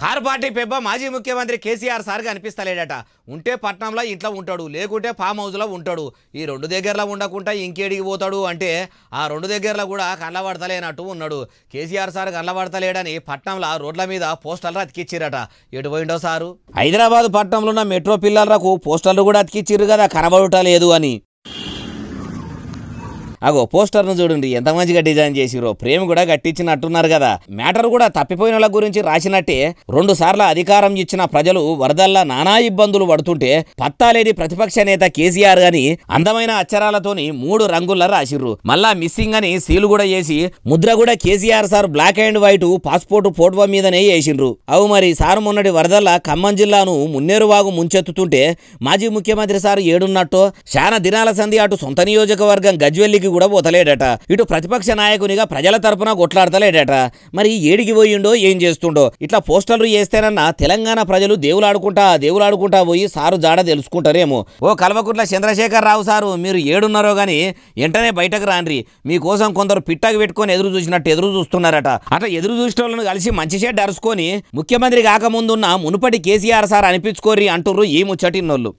Car party పెబ్బ మాజీ ముఖ్యమంత్రి కేసీఆర్ సార్గా అనిపిస్తలేడట. ఉంటే పట్నంలో ఇంట్లో ఉంటాడు, లేకుంటే ఫామ్ హౌస్లో ఉంటాడు. ఈ రెండు దగ్గరలో ఉండకుండా ఇంకేడికి పోతాడు అంటే ఆ రెండు దగ్గరలో కూడా కళ్ళబడతలేనట్టు ఉన్నాడు. కేసీఆర్ సార్ కళ్ళబడతలేడని పట్నంలో రోడ్ల మీద పోస్టర్లు అతికిచ్చిరట. ఎటు పోయిండో సారు? హైదరాబాద్ పట్నంలో ఉన్న మెట్రో పిల్లలకు పోస్టర్లు కూడా అతికిచ్చిర్రు కదా, కనబడట లేదు అని. అగో పోస్టర్ను చూడండి ఎంత మంచిగా డిజైన్ చేసిరో. ప్రేమ కూడా గట్టించినట్టున్నారు కదా. మ్యాటర్ కూడా తప్పిపోయిన వాళ్ళ గురించి రాసినట్టే 2 సార్లు అధికారం ఇచ్చిన ప్రజలు వరదల్లా నానా ఇబ్బందులు పడుతుంటే పత్తాలేని ప్రతిపక్ష నేత కేసీఆర్ గాని అందమైన అక్షరాలతోని 3 రంగుల్లో రాసిర్రు. మళ్ళా మిస్సింగ్ అని సీలు కూడా చేసి ముద్ర కూడా KCR sir black and white passport photo మీదనే వేసిండ్రు. అవు మరి సారు మొన్నటి వరదల్లా ఖమ్మం జిల్లాను మున్నేరువాగు ముంచెత్తుతుంటే మాజీ ముఖ్యమంత్రి సార్ ఏడున్నట్టో చాలా దినాల సంధి అటు సొంత నియోజకవర్గం గజ్వెల్లికి కూడా పోతలేడట. ఇటు ప్రతిపక్ష నాయకునిగా ప్రజల తరపున కొట్లాడతలేడట. మరి ఏడికి పోయిండో ఏం చేస్తుండో. ఇట్లా పోస్టర్లు చేస్తేనన్నా తెలంగాణ ప్రజలు దేవులాడుకుంటా పోయి సారు జాడ తెలుసుకుంటారేమో. ఓ కల్వకుంట్ల చంద్రశేఖర్ రావు సారు, మీరు ఏడున్నారో గాని వెంటనే బయటకు రాండ్రి. మీకోసం కొందరు పిట్టకు పెట్టుకొని ఎదురు చూసినట్టు ఎదురు చూస్తున్నారట. అట్లా ఎదురు చూసిన వాళ్ళను కలిసి మంచి షెడ్ అరుచుకొని ముఖ్యమంత్రి కాకముందున్న మునుపటి కేసీఆర్ సార్ అనిపించుకోర్రి అంటుర్రు ఈ ముచ్చటిన్నోళ్ళు.